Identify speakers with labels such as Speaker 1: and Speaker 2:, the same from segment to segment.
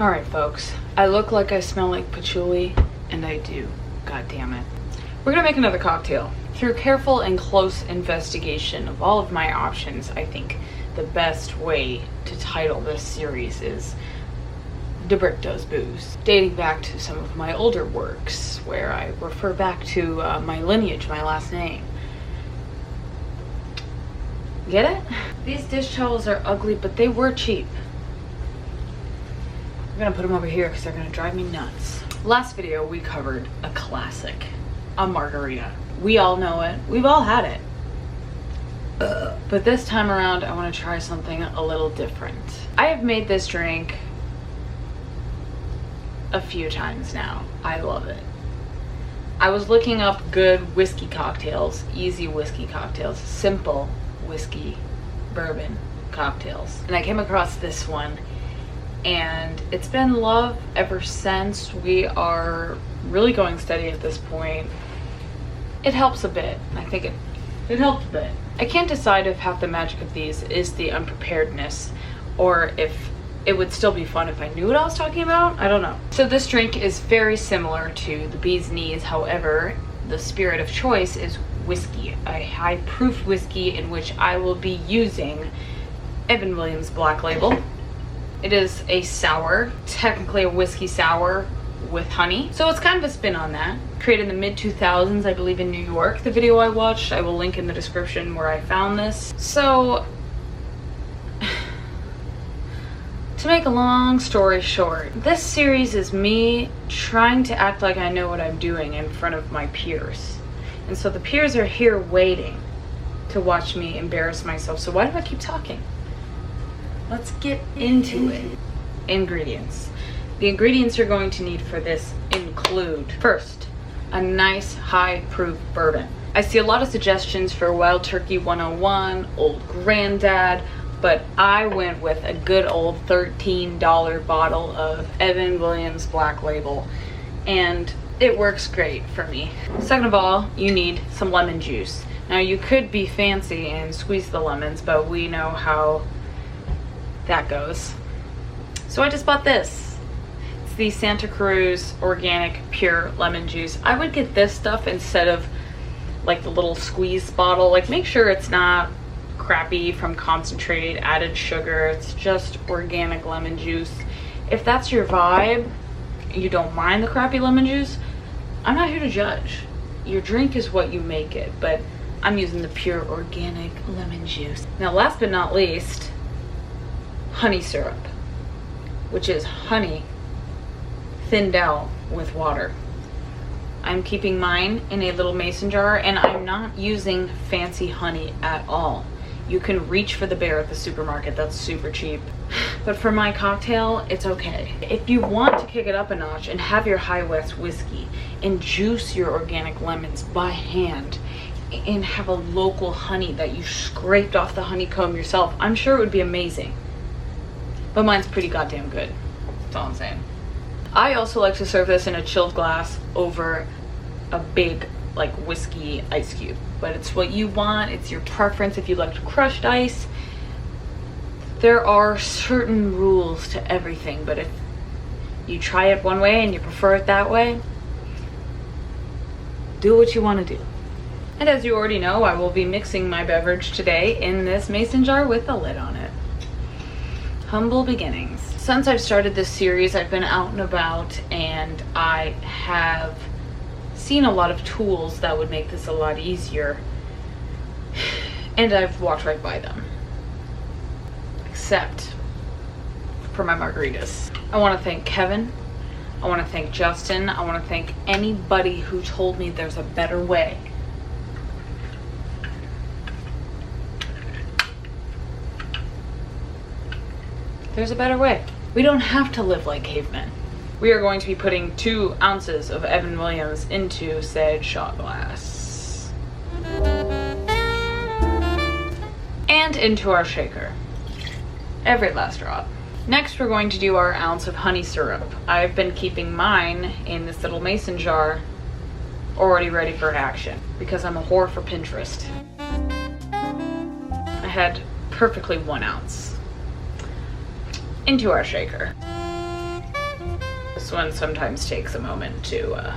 Speaker 1: Alright folks, I look like I smell like patchouli, and I do. God damn it. We're gonna make another cocktail. Through careful and close investigation of all of my options, I think the best way to title this series is Dabrickhaus Booze, dating back to some of my older works where I refer back to my lineage, my last name. Get it? These dish towels are ugly, but they were cheap. I'm gonna put them over here because they're gonna drive me nuts. Last video we covered a classic, a margarita. We all know it, we've all had it. But this time around I want to try something a little different. I have made this drink a few times now. I love it. I was looking up good whiskey cocktails, easy whiskey cocktails, simple whiskey bourbon cocktails, and I came across this one, and it's been love ever since. We are really going steady at this point. It helps a bit. I think it helped a bit. I can't decide if half the magic of these is the unpreparedness or if it would still be fun if I knew what I was talking about. I don't know. So this drink is very similar to the bee's knees. However, the spirit of choice is whiskey, a high proof whiskey in which I will be using Evan Williams Black Label. It is a sour, technically a whiskey sour with honey. So it's kind of a spin on that. Created in the mid-2000s, I believe, in New York. The video I watched, I will link in the description where I found this. So, to make a long story short, this series is me trying to act like I know what I'm doing in front of my peers. And so the peers are here waiting to watch me embarrass myself. So why do I keep talking? Let's get into it. Ingredients. The ingredients you're going to need for this include, first, a nice high proof bourbon. I see a lot of suggestions for Wild Turkey 101, Old Granddad, but I went with a good old $13 bottle of Evan Williams Black Label, and it works great for me. Second of all, you need some lemon juice. Now you could be fancy and squeeze the lemons, but we know how that goes. So I just bought this. It's the Santa Cruz Organic Pure Lemon Juice. I would get this stuff instead of like the little squeeze bottle. Like, make sure it's not crappy from concentrate, added sugar. It's just organic lemon juice. If that's your vibe, you don't mind the crappy lemon juice, I'm not here to judge. Your drink is what you make it, but I'm using the pure organic lemon juice. Now, last but not least, honey syrup, which is honey thinned out with water. I'm keeping mine in a little mason jar, and I'm not using fancy honey at all. You can reach for the bear at the supermarket, that's super cheap. But for my cocktail, it's okay. If you want to kick it up a notch and have your High West whiskey and juice your organic lemons by hand and have a local honey that you scraped off the honeycomb yourself, I'm sure it would be amazing. But mine's pretty goddamn good. That's all I'm saying. I also like to serve this in a chilled glass over a big like whiskey ice cube, but it's what you want. It's your preference. If you like crushed ice, there are certain rules to everything, but if you try it one way and you prefer it that way, do what you want to do. And as you already know, I will be mixing my beverage today in this mason jar with a lid on it. Humble beginnings. Since I've started this series, I've been out and about, and I have seen a lot of tools that would make this a lot easier, and I've walked right by them. Except for my margaritas. I want to thank Kevin. I want to thank Justin. I want to thank anybody who told me there's a better way. There's a better way. We don't have to live like cavemen. We are going to be putting 2 ounces of Evan Williams into said shot glass. And into our shaker. Every last drop. Next, we're going to do our ounce of honey syrup. I've been keeping mine in this little mason jar, already ready for action, because I'm a whore for Pinterest. I had perfectly 1 ounce. Into our shaker. This one sometimes takes a moment to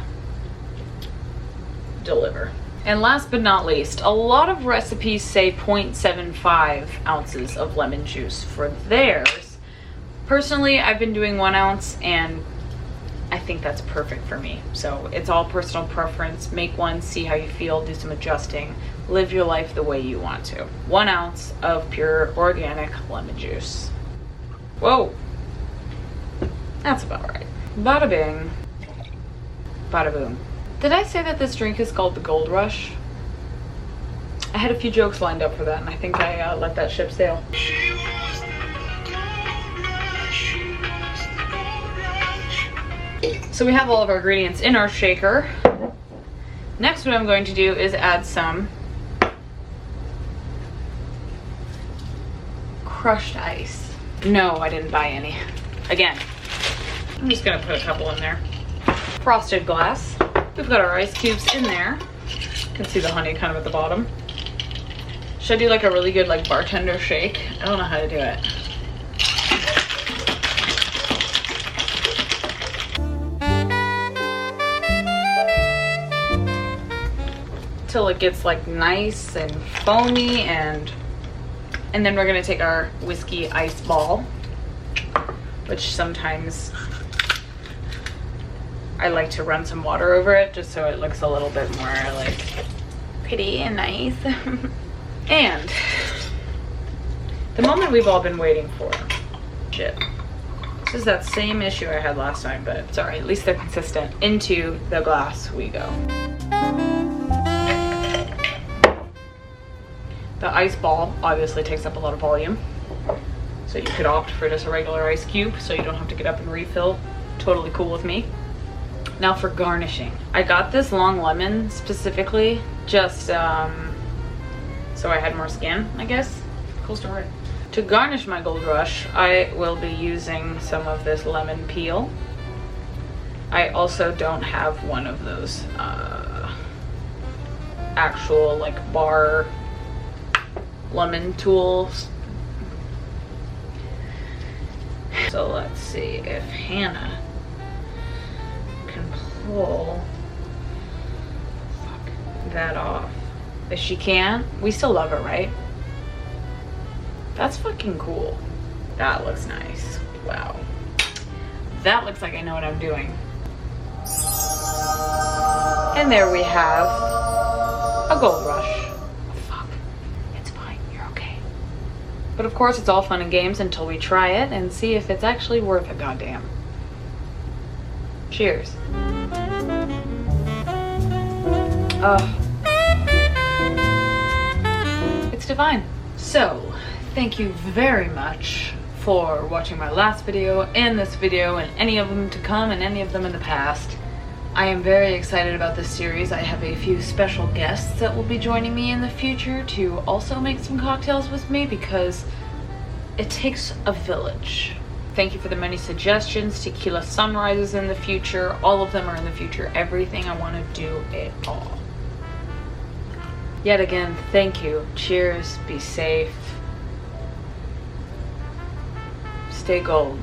Speaker 1: deliver. And last but not least, a lot of recipes say 0.75 ounces of lemon juice for theirs. Personally, I've been doing 1 ounce and I think that's perfect for me. So it's all personal preference. Make one, see how you feel, do some adjusting, live your life the way you want to. 1 ounce of pure organic lemon juice. Whoa, that's about right. Bada bing, bada boom. Did I say that this drink is called the Gold Rush? I had a few jokes lined up for that and I think I let that ship sail. So we have all of our ingredients in our shaker. Next, what I'm going to do is add some crushed ice. No, I didn't buy any. Again, I'm just gonna put a couple in there. Frosted glass. We've got our ice cubes in there. You can see the honey kind of at the bottom. Should I do like a really good like bartender shake? I don't know how to do it. Till it gets like nice and foamy, and then we're gonna take our whiskey ice ball, which sometimes I like to run some water over it just so it looks a little bit more like pretty and nice. And the moment we've all been waiting for. Shit. This is that same issue I had last time, but it's alright, at least they're consistent. Into the glass we go. The ice ball obviously takes up a lot of volume, so you could opt for just a regular ice cube so you don't have to get up and refill. Totally cool with me. Now for garnishing. I got this long lemon specifically just so I had more skin, I guess. Cool story. To garnish my Gold Rush, I will be using some of this lemon peel. I also don't have one of those actual like bar lemon tools. So let's see if Hannah can pull that off. If she can, we still love her, right? That's fucking cool. That looks nice. Wow. That looks like I know what I'm doing. And there we have a Gold Rush. Fuck. It's fine. You're okay. But of course, it's all fun and games until we try it and see if it's actually worth a goddamn. Cheers. It's divine. So, thank you very much for watching my last video and this video and any of them to come and any of them in the past. I am very excited about this series. I have a few special guests that will be joining me in the future to also make some cocktails with me because it takes a village. Thank you for the many suggestions. Tequila sunrises in the future. All of them are in the future. Everything. I want to do it all. Yet again, thank you. Cheers. Be safe. Stay gold.